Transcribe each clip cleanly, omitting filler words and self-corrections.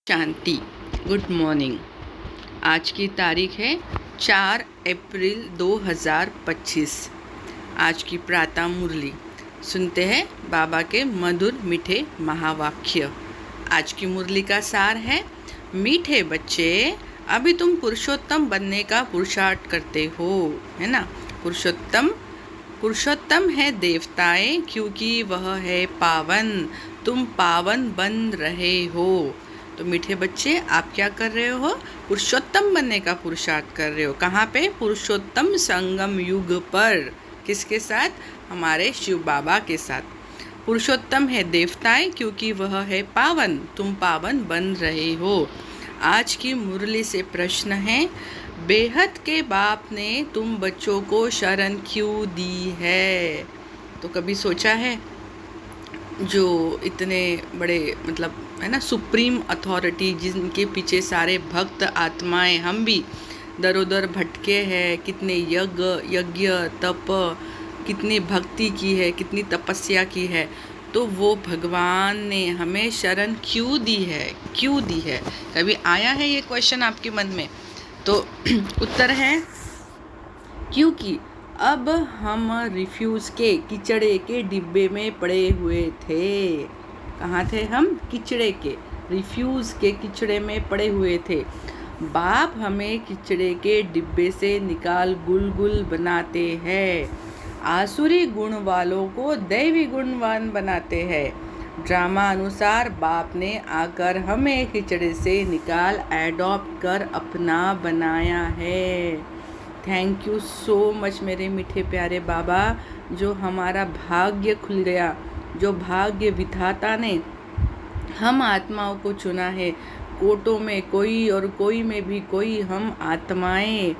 शांति। Good morning. आज की तारीख है 4 अप्रैल 2025। आज की प्रातः मुरली सुनते हैं बाबा के मधुर मीठे महावाक्य। आज की मुरली का सार है, मीठे बच्चे अभी तुम पुरुषोत्तम बनने का पुरुषार्थ करते हो, है ना। पुरुषोत्तम है देवताएं, क्योंकि वह है पावन, तुम पावन बन रहे हो। तो मीठे बच्चे, आप क्या कर रहे हो? पुरुषोत्तम बनने का पुरुषार्थ कर रहे हो। कहाँ पे? पुरुषोत्तम संगम युग पर। किसके साथ? हमारे शिव बाबा के साथ। पुरुषोत्तम है देवताएं, क्योंकि वह है पावन, तुम पावन बन रहे हो। आज की मुरली से प्रश्न है, बेहद के बाप ने तुम बच्चों को शरण क्यों दी है? तो कभी सोचा है, जो इतने बड़े है ना, सुप्रीम अथॉरिटी, जिनके पीछे सारे भक्त आत्माएं, हम भी दरोदर भटके हैं, कितने यज्ञ तप, कितनी भक्ति की है, कितनी तपस्या की है, तो वो भगवान ने हमें शरण क्यों दी है? कभी आया है ये क्वेश्चन आपके मन में? तो उत्तर है, क्योंकि अब हम रिफ्यूज़ के किचड़े के डिब्बे में पड़े हुए थे। कहाँ थे हम? किचड़े के, रिफ्यूज़ के किचड़े में पड़े हुए थे। बाप हमें किचड़े के डिब्बे से निकाल गुलगुल बनाते हैं। आसुरी गुण वालों को दैवी गुणवान बनाते हैं। ड्रामा अनुसार बाप ने आकर हमें किचड़े से निकाल एडॉप्ट कर अपना बनाया है। थैंक यू सो मच मेरे मीठे प्यारे बाबा, जो हमारा भाग्य खुल गया, जो भाग्य विधाता ने हम आत्माओं को चुना है। कोटों में कोई और कोई में भी कोई, हम आत्माएं।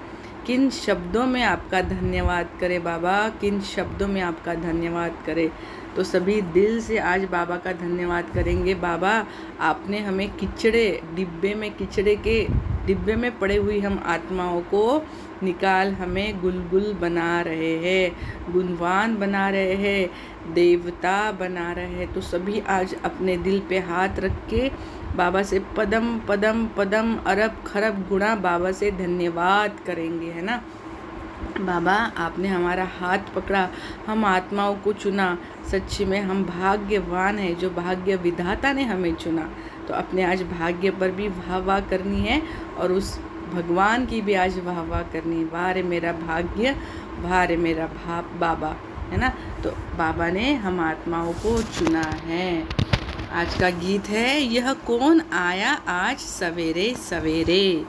किन शब्दों में आपका धन्यवाद करें बाबा, किन शब्दों में आपका धन्यवाद करें। तो सभी दिल से आज बाबा का धन्यवाद करेंगे। बाबा, आपने हमें किचड़े के डिब्बे में पड़े हुई हम आत्माओं को निकाल हमें गुलगुल बना रहे हैं, गुणवान बना रहे हैं, देवता बना रहे हैं। तो सभी आज अपने दिल पे हाथ रख के बाबा से पदम पदम पदम अरब खरब गुणा बाबा से धन्यवाद करेंगे, है ना। बाबा, आपने हमारा हाथ पकड़ा, हम आत्माओं को चुना। सच्ची में हम भाग्यवान हैं, जो भाग्य विधाता ने हमें चुना। तो अपने आज भाग्य पर भी वाह करनी है, और उस भगवान की भी आज वाह करनी है। वाह रे मेरा भाग्य, वाह रे मेरा बाबा, है ना। तो बाबा ने हम आत्माओं को चुना है। आज का गीत है, यह कौन आया आज सवेरे सवेरे।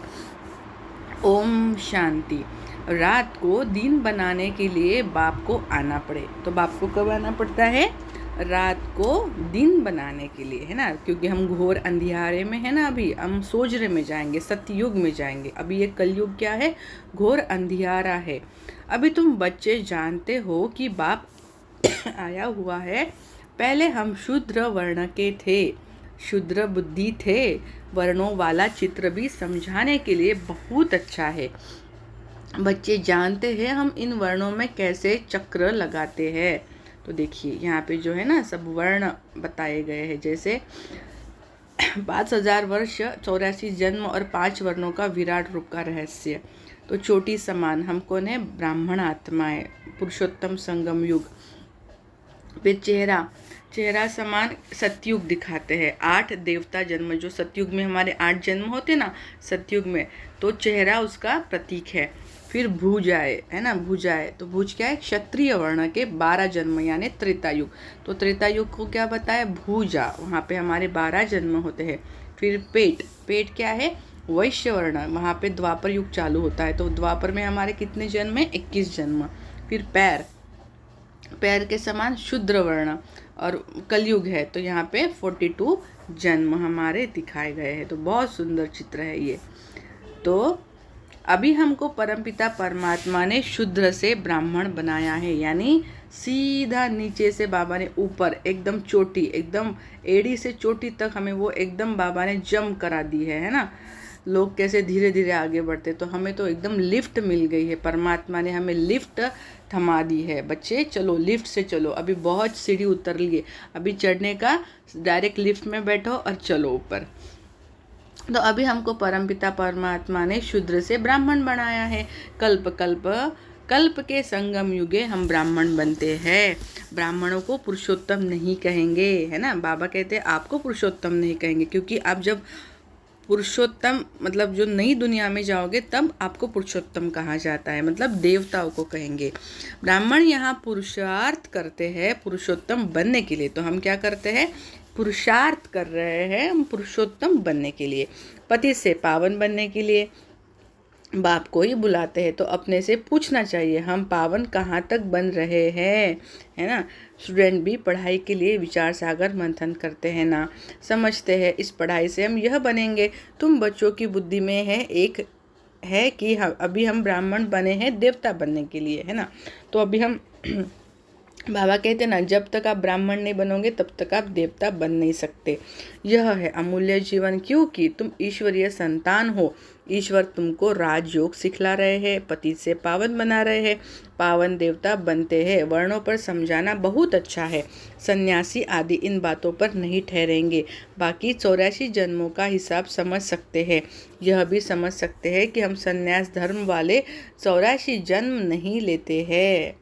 ओम शांति। रात को दिन बनाने के लिए बाप को आना पड़े, तो बाप को कब आना पड़ता है? रात को दिन बनाने के लिए, है ना। क्योंकि हम घोर अंधियारे में है ना, अभी हम सोजरे में जाएंगे, सतयुग में जाएंगे। अभी ये कलयुग क्या है? घोर अंधियारा है। अभी तुम बच्चे जानते हो कि बाप आया हुआ है। पहले हम शूद्र वर्ण के थे, शूद्र बुद्धि थे। वर्णों वाला चित्र भी समझाने के लिए बहुत अच्छा है। बच्चे जानते हैं हम इन वर्णों में कैसे चक्र लगाते हैं। तो देखिए यहाँ पे जो है ना, सब वर्ण बताए गए हैं। जैसे 5000 वर्ष, 84 जन्म और 5 वर्णों का विराट रूप का रहस्य। तो चोटी समान हम कौन है? ब्राह्मण आत्माएं, पुरुषोत्तम संगम युग। फिर चेहरा समान सतयुग दिखाते हैं। 8 देवता जन्म, जो सतयुग में हमारे 8 जन्म होते ना, सतयुग में, तो चेहरा उसका प्रतीक है। फिर भुजाएं, है ना, भुजाएं, तो भुज क्या है? क्षत्रिय वर्ण के 12 जन्म, यानी त्रेता युग। तो त्रेता युग को क्या बताया? भुजा, वहाँ पे हमारे 12 जन्म होते हैं। फिर पेट क्या है? वैश्य वर्ण, वहाँ पे द्वापर युग चालू होता है। तो द्वापर में हमारे कितने जन्म है? 21 जन्म। फिर पैर के समान शूद्र वर्ण, और कलयुग है, तो यहाँ पे 42 जन्म हमारे दिखाए गए हैं। तो बहुत सुंदर चित्र है ये। तो अभी हमको परमपिता परमात्मा ने शूद्र से ब्राह्मण बनाया है, यानी सीधा नीचे से बाबा ने ऊपर एकदम चोटी, एकदम एड़ी से चोटी तक हमें वो एकदम बाबा ने जम करा दी है ना। लोग कैसे धीरे धीरे आगे बढ़ते, तो हमें तो एकदम लिफ्ट मिल गई है। परमात्मा ने हमें लिफ्ट थमा दी है। बच्चे चलो, लिफ्ट से चलो। अभी बहुत सीढ़ी उतर लिए, अभी चढ़ने का, डायरेक्ट लिफ्ट में बैठो और चलो ऊपर। तो अभी हमको परमपिता परमात्मा ने शूद्र से ब्राह्मण बनाया है। कल्प कल्प कल्प के संगम युगे हम ब्राह्मण बनते हैं। ब्राह्मणों को पुरुषोत्तम नहीं कहेंगे, है ना। बाबा कहते हैं आपको पुरुषोत्तम नहीं कहेंगे, क्योंकि आप जब पुरुषोत्तम मतलब जो नई दुनिया में जाओगे तब आपको पुरुषोत्तम कहा जाता है, मतलब देवताओं को कहेंगे। ब्राह्मण यहाँ पुरुषार्थ करते हैं पुरुषोत्तम बनने के लिए। तो हम क्या करते हैं, पुरुषार्थ कर रहे हैं हम पुरुषोत्तम बनने के लिए, पति से पावन बनने के लिए। बाप को ही बुलाते हैं तो अपने से पूछना चाहिए हम पावन कहाँ तक बन रहे हैं, है ना। स्टूडेंट भी पढ़ाई के लिए विचार सागर मंथन करते हैं ना, समझते हैं इस पढ़ाई से हम यह बनेंगे। तुम बच्चों की बुद्धि में है एक है कि अभी हम ब्राह्मण बने हैं देवता बनने के लिए, है ना। तो अभी हम बाबा कहते ना जब तक आप ब्राह्मण नहीं बनोगे तब तक आप देवता बन नहीं सकते। यह है अमूल्य जीवन, क्योंकि तुम ईश्वरीय संतान हो। ईश्वर तुमको राजयोग सिखला रहे हैं, पति से पावन बना रहे हैं, पावन देवता बनते हैं। वर्णों पर समझाना बहुत अच्छा है, सन्यासी आदि इन बातों पर नहीं ठहरेंगे। बाकी 84 जन्मों का हिसाब समझ सकते हैं। यह भी समझ सकते हैं कि हम सन्यास धर्म वाले 84 जन्म नहीं लेते हैं।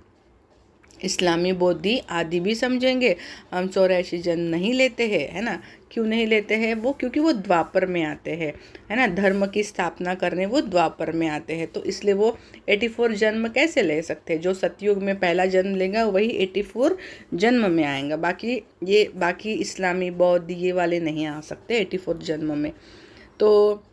इस्लामी बौद्धि आदि भी समझेंगे हम 84 जन्म नहीं लेते हैं, है ना। क्यों नहीं लेते हैं वो, क्योंकि वो द्वापर में आते हैं, है ना। धर्म की स्थापना करने वो द्वापर में आते हैं, तो इसलिए वो 84 जन्म कैसे ले सकते हैं। जो सतयुग में पहला जन्म लेगा वही 84 जन्म में आएगा। बाकी इस्लामी बौद्ध ये वाले नहीं आ सकते 84 जन्म में। तो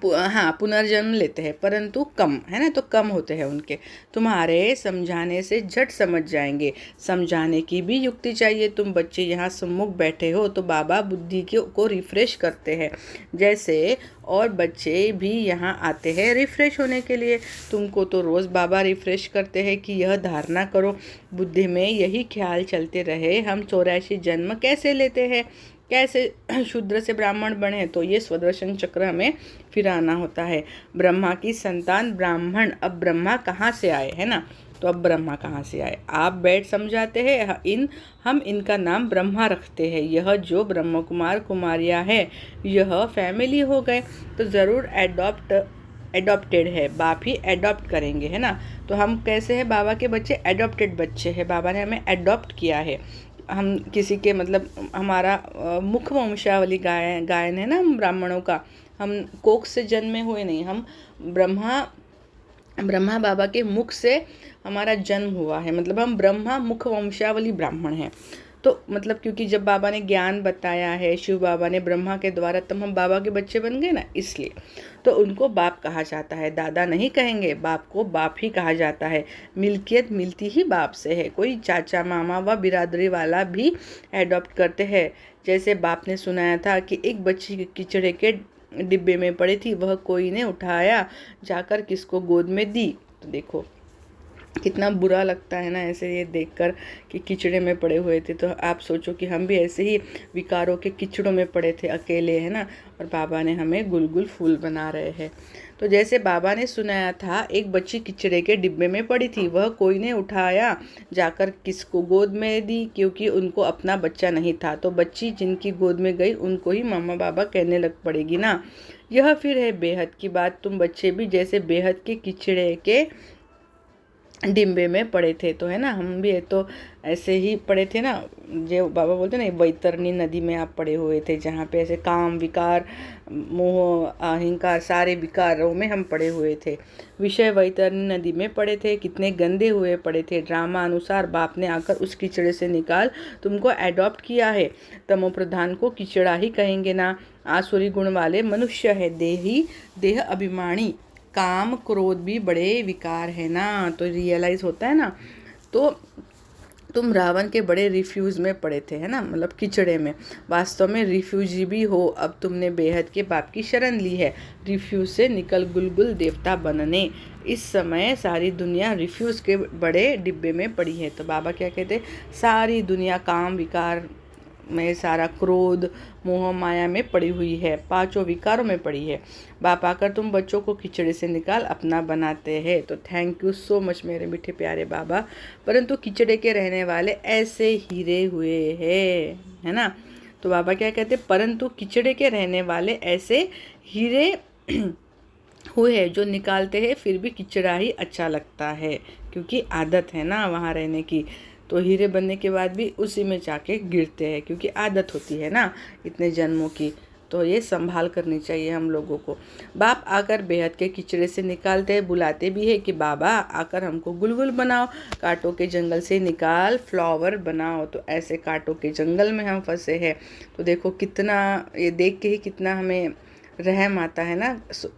हाँ पुनर्जन्म लेते हैं परंतु कम, है ना, तो कम होते हैं उनके। तुम्हारे समझाने से झट समझ जाएंगे, समझाने की भी युक्ति चाहिए। तुम बच्चे यहाँ सम्मुख बैठे हो तो बाबा बुद्धि को रिफ्रेश करते हैं, जैसे और बच्चे भी यहाँ आते हैं रिफ्रेश होने के लिए। तुमको तो रोज़ बाबा रिफ्रेश करते हैं कि यह धारणा करो, बुद्धि में यही ख्याल चलते रहे हम 84 जन्म कैसे लेते हैं, कैसे शूद्र से ब्राह्मण बने। तो ये स्वदर्शन चक्र हमें फिराना होता है। ब्रह्मा की संतान ब्राह्मण, अब ब्रह्मा कहाँ से आए, है ना। तो अब ब्रह्मा कहाँ से आए आप बैठ समझाते हैं। हम इनका नाम ब्रह्मा रखते हैं। यह जो ब्रह्म कुमार कुमारियाँ है यह फैमिली हो गए, तो ज़रूर एडॉप्टेड है, बाप ही एडॉप्ट करेंगे, है ना। तो हम कैसे हैं, बाबा के बच्चे एडॉप्टेड बच्चे हैं, बाबा ने हमें एडॉप्ट किया है। हम किसी के मतलब हमारा मुख वंशावली गायन है ना, हम ब्राह्मणों का, हम कोख से जन्मे हुए नहीं, हम ब्रह्मा बाबा के मुख से हमारा जन्म हुआ है, मतलब हम ब्रह्मा मुख वंशावली ब्राह्मण हैं। तो मतलब क्योंकि जब बाबा ने ज्ञान बताया है शिव बाबा ने ब्रह्मा के द्वारा, तब हम बाबा के बच्चे बन गए ना, इसलिए तो उनको बाप कहा जाता है। दादा नहीं कहेंगे, बाप को बाप ही कहा जाता है। मिल्कियत मिलती ही बाप से है। कोई चाचा मामा व बिरादरी वाला भी एडॉप्ट करते हैं। जैसे बाप ने सुनाया था कि एक बच्ची किचड़े के डिब्बे में पड़ी थी, वह कोई ने उठाया जाकर किसको गोद में दी। तो देखो कितना बुरा लगता है ना ऐसे ये देखकर कि किचड़े में पड़े हुए थे। तो आप सोचो कि हम भी ऐसे ही विकारों के किचड़ों में पड़े थे अकेले, है ना, और बाबा ने हमें गुलगुल फूल बना रहे हैं। तो जैसे बाबा ने सुनाया था एक बच्ची किचड़े के डिब्बे में पड़ी थी, वह कोई ने उठाया जाकर किसको गोद में दी, क्योंकि उनको अपना बच्चा नहीं था। तो बच्ची जिनकी गोद में गई उनको ही मामा बाबा कहने लग पड़ेगी ना। यह फिर है बेहद की बात। तुम बच्चे भी जैसे बेहद के किचड़े के डिब्बे में पड़े थे, तो है ना, हम भी तो ऐसे ही पड़े थे ना। जो बाबा बोलते ना वैतरणी नदी में आप पड़े हुए थे, जहाँ पे ऐसे काम विकार मोह अहंकार सारे विकारों में हम पड़े हुए थे। विषय वैतरणी नदी में पड़े थे, कितने गंदे हुए पड़े थे। ड्रामा अनुसार बाप ने आकर उस कीचड़े से निकाल तुमको एडॉप्ट किया है। तमो प्रधान को कीचड़ा ही कहेंगे ना। आसुरी गुण वाले मनुष्य है, देह अभिमानी, काम क्रोध भी बड़े विकार है ना। तो रियलाइज होता है ना। तो तुम रावण के बड़े रिफ्यूज में पड़े थे, है ना, मतलब कीचड़े में। वास्तव में रिफ्यूजी भी हो। अब तुमने बेहद के बाप की शरण ली है, रिफ्यूज से निकल गुलगुल देवता बनने। इस समय सारी दुनिया रिफ्यूज के बड़े डिब्बे में पड़ी है। तो बाबा क्या कहते, सारी दुनिया काम विकार में, सारा क्रोध मोह माया में पड़ी हुई है, पांचों विकारों में पड़ी है। बाप आकर तुम बच्चों को खिचड़े से निकाल अपना बनाते हैं। तो थैंक यू सो मच मेरे मीठे प्यारे बाबा। परंतु खिचड़े के रहने वाले ऐसे हीरे हुए हैं, है ना। तो बाबा क्या कहते, परंतु कीचड़े के रहने वाले ऐसे हीरे हुए हैं जो निकालते हैं फिर भी कीचड़ा ही अच्छा लगता है, क्योंकि आदत है ना वहाँ रहने की। तो हीरे बनने के बाद भी उसी में जाके गिरते हैं, क्योंकि आदत होती है ना इतने जन्मों की। तो ये संभाल करनी चाहिए हम लोगों को। बाप आकर बेहद के कीचड़े से निकालते हैं, बुलाते भी है कि बाबा आकर हमको गुलगुल बनाओ, कांटों के जंगल से निकाल फ्लावर बनाओ। तो ऐसे कांटों के जंगल में हम फंसे हैं। तो देखो कितना, ये देख के ही कितना हमें रहम आता है ना।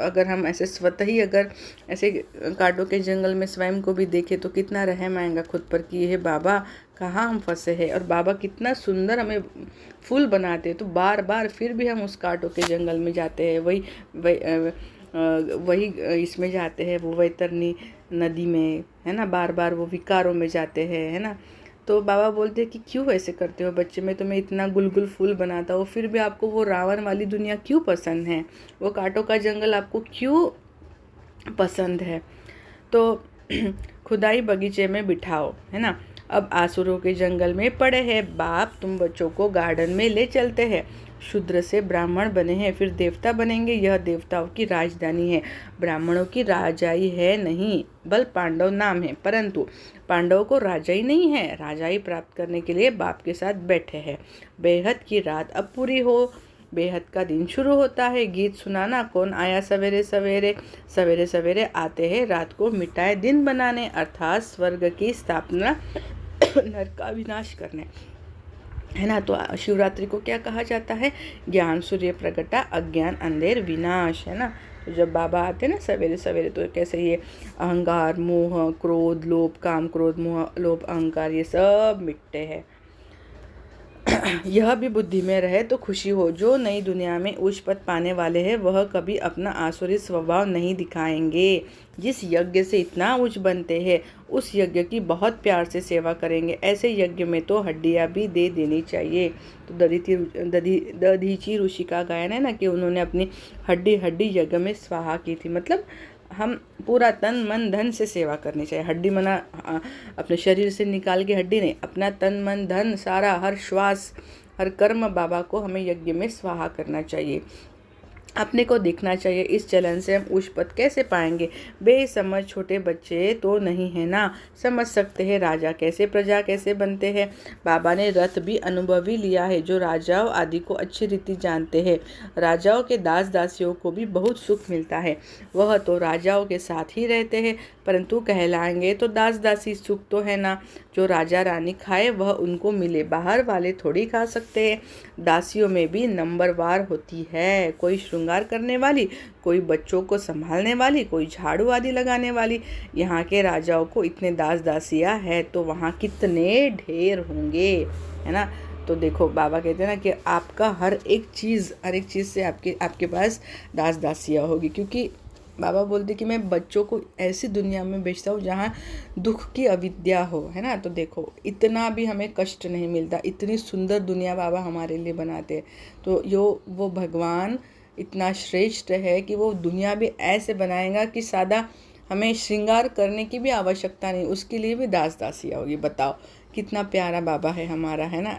अगर हम ऐसे स्वतः ही अगर ऐसे कांटों के जंगल में स्वयं को भी देखें तो कितना रहम आएगा खुद पर कि ये बाबा कहाँ हम फंसे हैं। और बाबा कितना सुंदर हमें फूल बनाते हैं, तो बार बार फिर भी हम उस कांटों के जंगल में जाते हैं, वही इसमें जाते हैं, वो वैतरणी नदी में, है ना। बार बार वो विकारों में जाते हैं, है ना। तो बाबा बोलते हैं कि क्यों ऐसे करते हो बच्चे, मैं तुम्हें इतना गुलगुल फूल बनाता हूँ, फिर भी आपको वो रावण वाली दुनिया क्यों पसंद है, वो कांटों का जंगल आपको क्यों पसंद है। तो खुदाई बगीचे में बिठाओ, है ना। अब आसुरों के जंगल में पड़े हैं, बाप तुम बच्चों को गार्डन में ले चलते हैं। शूद्र से ब्राह्मण बने हैं, फिर देवता बनेंगे, यह देवताओं की राजधानी है। ब्राह्मणों की राजाई है नहीं, बल पांडव नाम है, परंतु पांडवों को राजाई नहीं है। राजाई प्राप्त करने के लिए बाप के साथ बैठे हैं। बेहद की रात अब पूरी हो, बेहद का दिन शुरू होता है। गीत सुनाना, कौन आया सवेरे सवेरे, सवेरे सवेरे आते हैं रात को मिटाए दिन बनाने, अर्थात स्वर्ग की स्थापना नरक का विनाश करने, है ना। तो शिवरात्रि को क्या कहा जाता है, ज्ञान सूर्य प्रगटा, अज्ञान अंधेर विनाश, है ना। तो जब बाबा आते हैं ना सवेरे सवेरे, तो कैसे ये अहंकार मोह क्रोध लोभ, काम क्रोध मोह लोभ अहंकार ये सब मिटते हैं। यह भी बुद्धि में रहे तो खुशी हो, जो नई दुनिया में उच्च पद पाने वाले हैं वह कभी अपना आसुरी स्वभाव नहीं दिखाएंगे। जिस यज्ञ से इतना उच्च बनते हैं उस यज्ञ की बहुत प्यार से सेवा करेंगे। ऐसे यज्ञ में तो हड्डियाँ भी दे देनी चाहिए। तो दधीची ऋषि का गायन है ना कि उन्होंने अपनी हड्डी हड्डी यज्ञ में स्वाहा की थी। मतलब हम पूरा तन मन धन से सेवा करनी चाहिए। हड्डी मना अपने शरीर से निकाल के हड्डी नहीं, अपना तन मन धन सारा हर श्वास हर कर्म बाबा को हमें यज्ञ में स्वाहा करना चाहिए। अपने को देखना चाहिए इस चलन से हम उच्च पद कैसे पाएंगे। बेसमझ छोटे बच्चे तो नहीं है ना, समझ सकते हैं राजा कैसे प्रजा कैसे बनते हैं। बाबा ने रथ भी अनुभवी लिया है, जो राजाओं आदि को अच्छी रीति जानते हैं। राजाओं के दास दासियों को भी बहुत सुख मिलता है, वह तो राजाओं के साथ ही रहते हैं, परंतु कहलाएंगे तो दास दासी सुख तो है ना। जो राजा रानी खाए वह उनको मिले, बाहर वाले थोड़ी खा सकते हैं। दासियों में भी नंबरवार होती है, कोई श्रृंगार करने वाली, कोई बच्चों को संभालने वाली, कोई झाड़ू आदि लगाने वाली। यहाँ के राजाओं को इतने दास दासियाँ है तो वहाँ कितने ढेर होंगे, है ना। तो देखो बाबा कहते हैं ना कि आपका हर एक चीज़ से आपके पास दास दासियाँ होगी, क्योंकि बाबा बोलते कि मैं बच्चों को ऐसी दुनिया में भेजता हूँ जहाँ दुख की अविद्या हो, है ना। तो देखो इतना भी हमें कष्ट नहीं मिलता, इतनी सुंदर दुनिया बाबा हमारे लिए बनाते हैं। तो वो भगवान इतना श्रेष्ठ है कि वो दुनिया भी ऐसे बनाएगा कि सादा हमें श्रृंगार करने की भी आवश्यकता नहीं, उसके लिए भी दास दासियाँ होगी। बताओ कितना प्यारा बाबा है हमारा, है ना।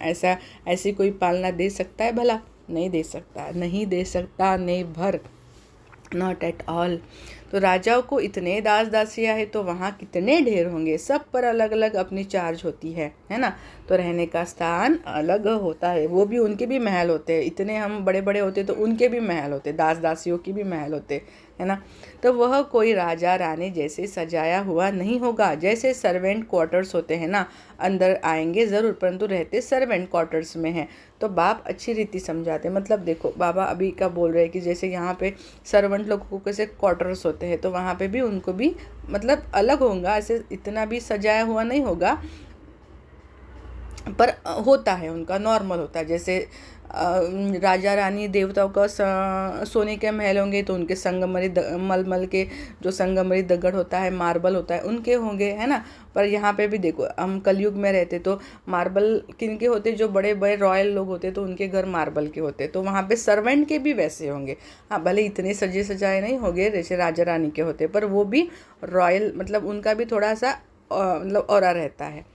ऐसी कोई पालना दे सकता है भला, नहीं दे सकता, नहीं दे सकता, नेवर, नॉट एट ऑल। तो राजाओं को इतने दास दासियाँ है तो वहाँ कितने ढेर होंगे। सब पर अलग अलग अपनी चार्ज होती है ना। तो रहने का स्थान अलग होता है, वो भी उनके भी महल होते हैं। इतने हम बड़े बड़े होते तो उनके भी महल होते, दास दासियों की भी महल होते, है ना। तो वह कोई राजा रानी जैसे सजाया हुआ नहीं होगा, जैसे सर्वेंट क्वार्टर्स होते हैं ना, अंदर आएंगे ज़रूर परंतु रहते सर्वेंट क्वार्टर्स में हैं। तो बाप अच्छी रीति समझाते, मतलब देखो बाबा अभी का बोल रहे हैं कि जैसे यहाँ पे सर्वेंट लोगों को कैसे क्वार्टर्स होते हैं, तो वहाँ पे भी उनको भी मतलब अलग होगा, ऐसे इतना भी सजाया हुआ नहीं होगा, पर होता है उनका नॉर्मल होता है। जैसे राजा रानी देवताओं का सोने के महल होंगे तो उनके संगमरमरी मलमल के जो संगमरमरी दगड़ होता है, मार्बल होता है, उनके होंगे, है ना। पर यहाँ पे भी देखो हम कलयुग में रहते तो मार्बल किन के होते, जो बड़े बड़े रॉयल लोग होते तो उनके घर मार्बल के होते, तो वहाँ पे सर्वेंट के भी वैसे होंगे। हाँ भले इतने सजे सजाए नहीं होंगे जैसे राजा रानी के होते, पर वो भी रॉयल, मतलब उनका भी थोड़ा सा मतलब औरा रहता है।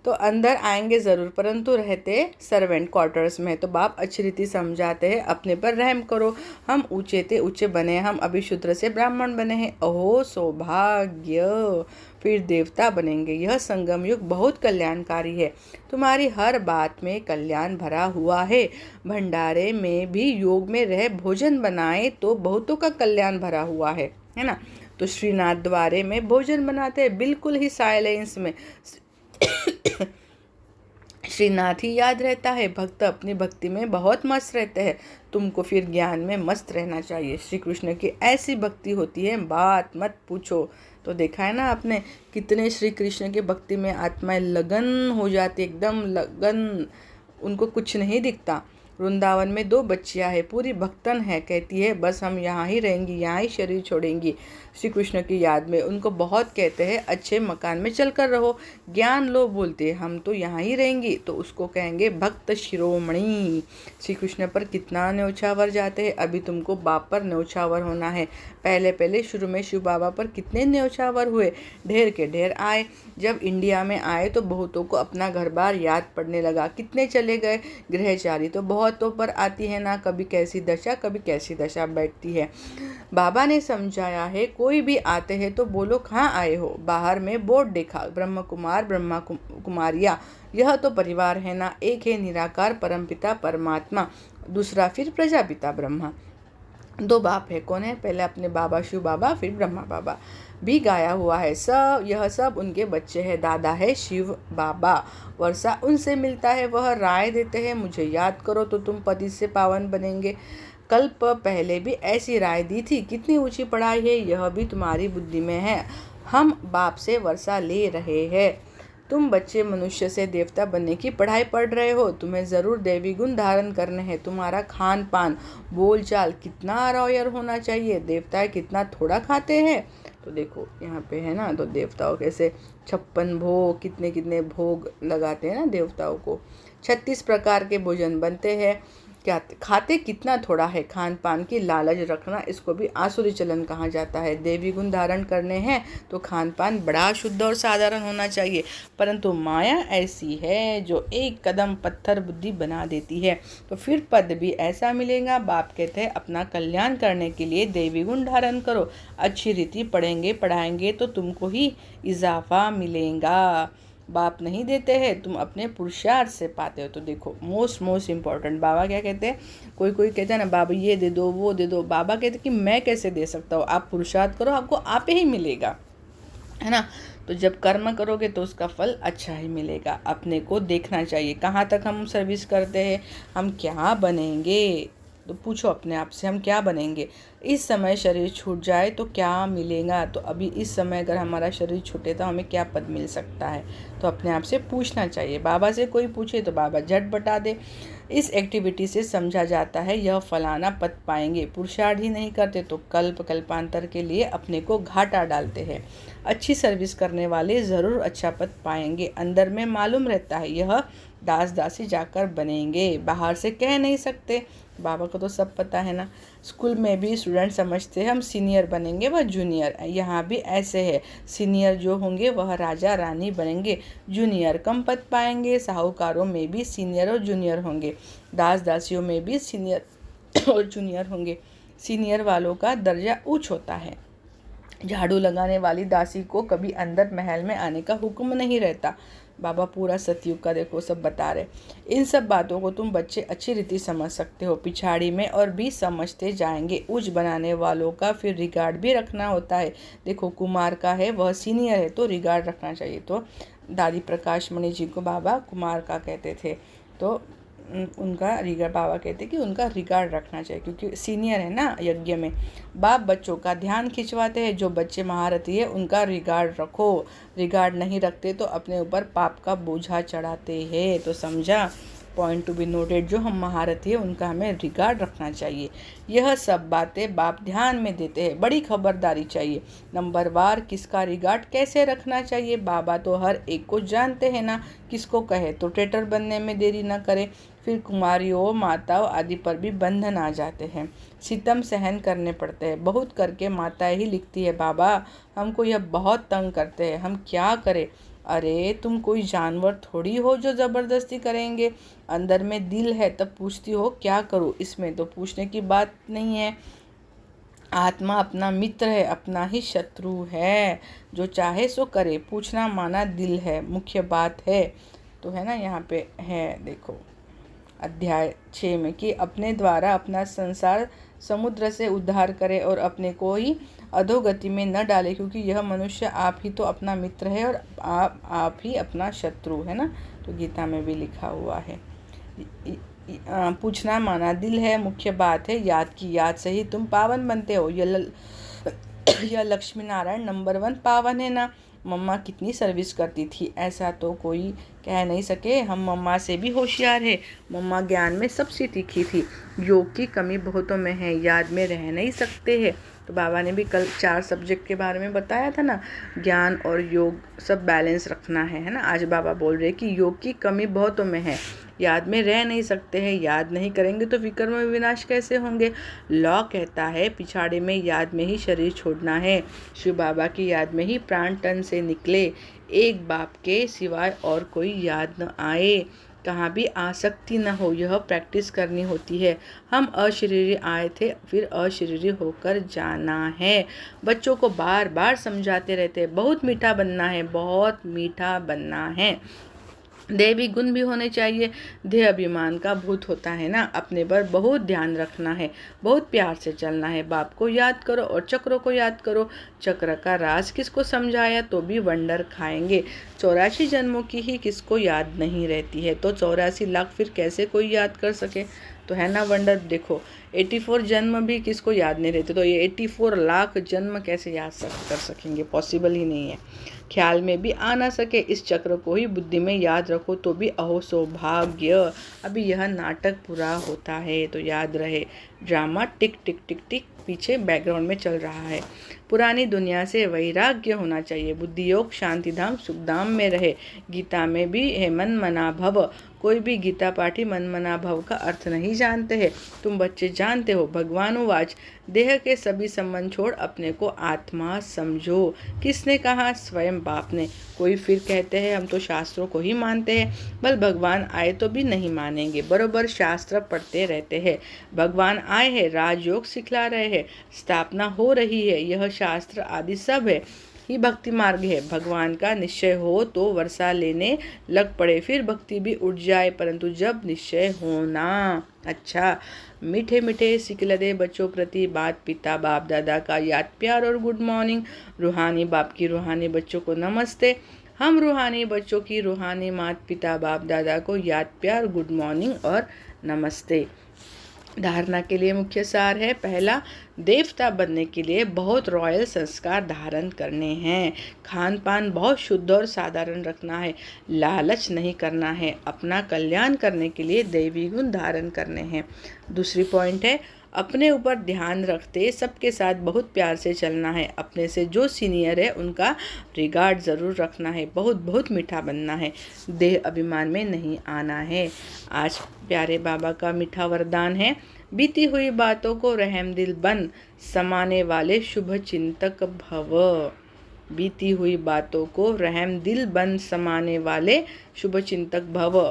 तो अंदर आएंगे ज़रूर, परंतु रहते सर्वेंट क्वार्टर्स में। तो बाप अच्छी रीति समझाते हैं, अपने पर रहम करो, हम ऊंचे थे ऊंचे बने, हम अभी शूद्र से ब्राह्मण बने हैं, ओहो सौभाग्य, फिर देवता बनेंगे। यह संगम युग बहुत कल्याणकारी है, तुम्हारी हर बात में कल्याण भरा हुआ है। भंडारे में भी योग में रह भोजन बनाए तो बहुतों का कल्याण भरा हुआ है ना। तो श्रीनाथ द्वारे में भोजन बनाते हैं, बिल्कुल ही साइलेंस में। श्रीनाथ ही याद रहता है, भक्त अपनी भक्ति में बहुत मस्त रहते हैं। तुमको फिर ज्ञान में मस्त रहना चाहिए। श्री कृष्ण की ऐसी भक्ति होती है, बात मत पूछो। तो देखा है ना आपने, कितने श्री कृष्ण की भक्ति में आत्माएं लगन हो जाती, एकदम लगन, उनको कुछ नहीं दिखता। वृंदावन में 2 बच्चियां हैं, पूरी भक्तन है, कहती है बस हम यहाँ ही रहेंगी, यहाँ ही शरीर छोड़ेंगी श्री कृष्ण की याद में। उनको बहुत कहते हैं अच्छे मकान में चलकर रहो, ज्ञान लो, बोलते हम तो यहाँ ही रहेंगी। तो उसको कहेंगे भक्त शिरोमणि। श्री कृष्ण पर कितना न्यौछावर जाते हैं, अभी तुमको बाप पर न्यौछावर होना है। पहले पहले शुरू में शिव बाबा पर कितने न्यौछावर हुए, ढेर के ढेर आए। जब इंडिया में आए तो बहुतों को अपना घर बार याद पड़ने लगा, कितने चले गए। गृहचारी तो बहुतों पर आती है ना, कभी कैसी दशा कभी कैसी दशा बैठती है। बाबा ने समझाया है, कोई भी आते हैं तो बोलो कहाँ आए हो। बाहर में बोर्ड देखा, ब्रह्म कुमार ब्रह्मा कुमारिया, यह तो परिवार है ना, एक है निराकार परमपिता परमात्मा, दूसरा फिर प्रजापिता ब्रह्मा। 2 बाप है, कौन है, पहले अपने बाबा शिव बाबा, फिर ब्रह्मा बाबा। भी गाया हुआ है, सब यह सब उनके बच्चे हैं। दादा है शिव बाबा, वर्षा उनसे मिलता है, वह राय देते हैं, मुझे याद करो तो तुम पति से पावन बनेंगे। कल्प पहले भी ऐसी राय दी थी, कितनी ऊंची पढ़ाई है, यह भी तुम्हारी बुद्धि में है। हम बाप से वर्षा ले रहे हैं। तुम बच्चे मनुष्य से देवता बनने की पढ़ाई पढ़ रहे हो, तुम्हें ज़रूर देवी गुण धारण करने हैं। तुम्हारा खान पान बोलचाल कितना रॉयल होना चाहिए, देवता कितना थोड़ा खाते हैं। तो देखो यहाँ पे है ना, तो देवताओं कैसे 56 भोग, कितने कितने भोग लगाते हैं ना देवताओं को। 36 प्रकार के भोजन बनते हैं, क्या खाते कितना थोड़ा है। खान पान की लालच रखना, इसको भी आसुरी चलन कहा जाता है। देवी गुण धारण करने हैं तो खान पान बड़ा शुद्ध और साधारण होना चाहिए, परंतु माया ऐसी है जो एक कदम पत्थर बुद्धि बना देती है। तो फिर पद भी ऐसा मिलेगा। बाप कहते हैं अपना कल्याण करने के लिए देवी गुण धारण करो, अच्छी रीति पढ़ेंगे पढ़ाएंगे तो तुमको ही इजाफा मिलेगा। बाप नहीं देते हैं, तुम अपने पुरुषार्थ से पाते हो। तो देखो मोस्ट इम्पॉर्टेंट बाबा क्या कहते हैं, कोई कहता है ना बाबा ये दे दो वो दे दो, बाबा कहते हैं कि मैं कैसे दे सकता हूँ, आप पुरुषार्थ करो, आपको आप ही मिलेगा, है ना। तो जब कर्म करोगे तो उसका फल अच्छा ही मिलेगा। अपने को देखना चाहिए कहाँ तक हम सर्विस करते हैं, हम क्या बनेंगे। तो पूछो अपने आप से, हम क्या बनेंगे। इस समय शरीर छूट जाए तो क्या मिलेगा। तो अभी इस समय अगर हमारा शरीर छूटे तो हमें क्या पद मिल सकता है, तो अपने आप से पूछना चाहिए। बाबा से कोई पूछे तो बाबा झट बता दे। इस एक्टिविटी से समझा जाता है यह फलाना पद पाएंगे। पुरुषार्थ ही नहीं करते तो कल्पांतर के लिए अपने को घाटा डालते हैं। अच्छी सर्विस करने वाले ज़रूर अच्छा पद पाएंगे, अंदर में मालूम रहता है यह दास दासी जाकर बनेंगे, बाहर से कह नहीं सकते। बाबा को तो सब पता है ना। स्कूल में भी स्टूडेंट समझते हैं हम सीनियर बनेंगे व जूनियर, यहाँ भी ऐसे है। सीनियर जो होंगे वह राजा रानी बनेंगे, जूनियर कम पद पाएंगे। साहूकारों में भी सीनियर और जूनियर होंगे, दास दासियों में भी सीनियर और जूनियर होंगे। सीनियर वालों का दर्जा उच्च होता है। झाड़ू लगाने वाली दासी को कभी अंदर महल में आने का हुक्म नहीं रहता। बाबा पूरा सतयुग का देखो सब बता रहे। इन सब बातों को तुम बच्चे अच्छी रीति समझ सकते हो, पिछाड़ी में और भी समझते जाएंगे। उच्च बनाने वालों का फिर रिगार्ड भी रखना होता है। देखो कुमार का है, वह सीनियर है तो रिगार्ड रखना चाहिए। तो दादी प्रकाश मणि जी को बाबा कुमार का कहते थे, तो उनका रिगार्ड, बाबा कहते कि उनका रिगार्ड रखना चाहिए क्योंकि सीनियर है ना यज्ञ में। बाप बच्चों का ध्यान खिंचवाते हैं, जो बच्चे महारथी है उनका रिगार्ड रखो। रिगार्ड नहीं रखते तो अपने ऊपर पाप का बोझा चढ़ाते हैं। तो समझा, पॉइंट टू बी नोटेड। जो हम महारथी है उनका हमें रिगार्ड रखना चाहिए। यह सब बातें बाप ध्यान में देते हैं, बड़ी खबरदारी चाहिए। नंबरवार किसका रिगार्ड कैसे रखना चाहिए, बाबा तो हर एक को जानते हैं ना, किसको कहे तो ट्रेटर बनने में देरी न करे। फिर कुमारियों माताओं आदि पर भी बंधन आ जाते हैं, सितम सहन करने पड़ते हैं। बहुत करके माताएं ही लिखती है बाबा हमको यह बहुत तंग करते हैं, हम क्या करें। अरे तुम कोई जानवर थोड़ी हो जो ज़बरदस्ती करेंगे, अंदर में दिल है तब पूछती हो क्या करूँ, इसमें तो पूछने की बात नहीं है। आत्मा अपना मित्र है, अपना ही शत्रु है, जो चाहे सो करे, पूछना माना दिल है, मुख्य बात है। तो है ना, यहाँ पे है देखो अध्याय 6 में कि अपने द्वारा अपना संसार समुद्र से उद्धार करे और अपने को ही अधोगति में न डाले, क्योंकि यह मनुष्य आप ही तो अपना मित्र है और आप ही अपना शत्रु है ना। तो गीता में भी लिखा हुआ है। पूछना माना दिल है, मुख्य बात है याद की, याद से ही तुम पावन बनते हो। यह लक्ष्मी नारायण नंबर 1 पावन है ना। मम्मा कितनी सर्विस करती थी, ऐसा तो कोई कह नहीं सके, हम मम्मा से भी होशियार है। मम्मा ज्ञान में सबसे तीखी थी, योग की कमी बहुतों में है, याद में रह नहीं सकते हैं। तो बाबा ने भी कल 4 सब्जेक्ट के बारे में बताया था ना, ज्ञान और योग सब बैलेंस रखना है ना। आज बाबा बोल रहे कि योग की कमी बहुतों में है, याद में रह नहीं सकते हैं, याद नहीं करेंगे तो विकर्म विनाश कैसे होंगे। लॉ कहता है पिछाड़े में याद में ही शरीर छोड़ना है, शिव बाबा की याद में ही प्राण तन से निकले, एक बाप के सिवाय और कोई याद न आए, कहाँ भी आसक्ति न हो, यह प्रैक्टिस करनी होती है। हम अशरीरी आए थे, फिर अशरीरी होकर जाना है। बच्चों को बार बार समझाते रहते हैं, बहुत मीठा बनना है, बहुत मीठा बनना है। देवी गुण भी होने चाहिए, देह अभिमान का भूत होता है ना, अपने पर बहुत ध्यान रखना है, बहुत प्यार से चलना है। बाप को याद करो और चक्रों को याद करो। चक्र का राज किसको समझाया तो भी वंडर खाएंगे। 84 जन्मों की ही किसको याद नहीं रहती है, तो 84 लाख फिर कैसे कोई याद कर सके। तो है ना वंडर। देखो 84 जन्म भी किसको याद नहीं रहते, तो ये 84 लाख जन्म कैसे याद कर सकेंगे, पॉसिबल ही नहीं है। ख्याल में भी आ ना सके, इस चक्र को ही बुद्धि में याद रखो तो भी अहो सौभाग्य। अभी यह नाटक पूरा होता है तो याद रहे, ड्रामा टिक टिक टिक टिक पीछे बैकग्राउंड में चल रहा है। पुरानी दुनिया से वैराग्य होना चाहिए, बुद्धि योग शांतिधाम सुखधाम में रहे। गीता में भी है मन मना भव, कोई भी गीता पाठी मन मना भव का अर्थ नहीं जानते हैं, तुम बच्चे जानते हो। भगवानुवाच देह के सभी संबंध छोड़ अपने को आत्मा समझो। किसने कहा? स्वयं बाप ने। कोई फिर कहते हैं हम तो शास्त्रों को ही मानते हैं, बल भगवान आए तो भी नहीं मानेंगे, बरोबर शास्त्र पढ़ते रहते हैं। भगवान आए हैं, राजयोग सिखला रहे हैं, स्थापना हो रही है, यह शास्त्र आदि सब है ही भक्ति मार्ग है। भगवान का निश्चय हो तो वर्षा लेने लग पड़े, फिर भक्ति भी उठ जाए, परंतु जब निश्चय होना। अच्छा, मीठे मीठे सिकलदे बच्चों प्रति बात पिता बाप दादा का याद प्यार और गुड मॉर्निंग। रूहानी बाप की रूहानी बच्चों को नमस्ते। हम रूहानी बच्चों की रूहानी माता पिता बाप दादा को याद प्यार गुड मॉर्निंग और नमस्ते। धारणा के लिए मुख्य सार है, पहला, देवता बनने के लिए बहुत रॉयल संस्कार धारण करने हैं। खान पान बहुत शुद्ध और साधारण रखना है, लालच नहीं करना है, अपना कल्याण करने के लिए दैवी गुण धारण करने हैं। दूसरी पॉइंट है, अपने ऊपर ध्यान रखते सबके साथ बहुत प्यार से चलना है, अपने से जो सीनियर है उनका रिगार्ड ज़रूर रखना है, बहुत बहुत मीठा बनना है, देह अभिमान में नहीं आना है। आज प्यारे बाबा का मीठा वरदान है, बीती हुई बातों को रहमदिल बन समाने वाले शुभ चिंतक भव। बीती हुई बातों को रहमदिल बन समाने वाले शुभ चिंतक भव।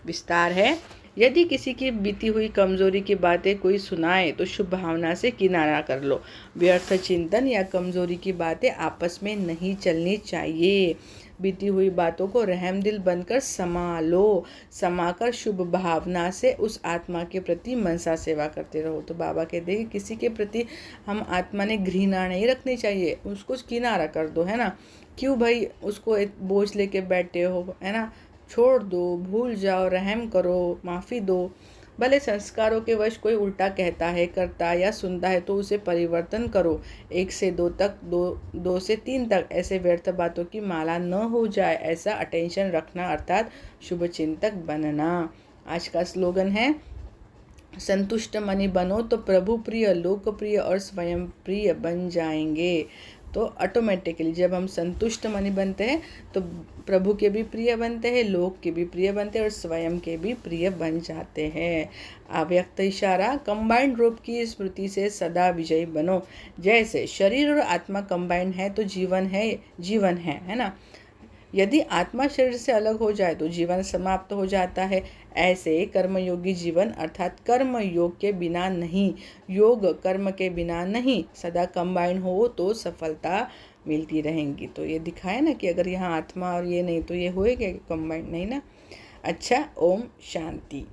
विस्तार है, यदि किसी की बीती हुई कमजोरी की बातें कोई सुनाए तो शुभ भावना से किनारा कर लो। व्यर्थ चिंतन या कमजोरी की बातें आपस में नहीं चलनी चाहिए। बीती हुई बातों को रहमदिल बनकर समा लो, समाकर शुभ भावना से उस आत्मा के प्रति मनसा सेवा करते रहो। तो बाबा कहते हैं कि किसी के प्रति हम आत्मा ने घृणा नहीं रखनी चाहिए, उसको किनारा कर दो, है ना। क्यों भाई उसको एक बोझ लेके बैठे हो, है ना। छोड़ दो, भूल जाओ, रहम करो, माफ़ी दो। भले संस्कारों के वश कोई उल्टा कहता है, करता या सुनता है तो उसे परिवर्तन करो। 1 से 2 तक, 2 से 3 तक ऐसे व्यर्थ बातों की माला न हो जाए, ऐसा अटेंशन रखना अर्थात शुभ चिंतक बनना। आज का स्लोगन है, संतुष्ट मनी बनो तो प्रभु प्रिय, लोकप्रिय और स्वयं प्रिय बन जाएंगे। तो ऑटोमेटिकली जब हम संतुष्ट मनी बनते हैं तो प्रभु के भी प्रिय बनते हैं, लोक के भी प्रिय बनते हैं और स्वयं के भी प्रिय बन जाते हैं। अव्यक्त इशारा, कंबाइंड रूप की स्मृति से सदा विजयी बनो। जैसे शरीर और आत्मा कंबाइंड है तो जीवन है, है ना। यदि आत्मा शरीर से अलग हो जाए तो जीवन समाप्त हो जाता है। ऐसे कर्मयोगी जीवन अर्थात कर्म योग के बिना नहीं, योग कर्म के बिना नहीं, सदा कंबाइन हो तो सफलता मिलती रहेंगी। तो ये दिखाया ना कि अगर यहाँ आत्मा और ये नहीं तो ये होएगा कंबाइन नहीं ना। अच्छा, ओम शांति।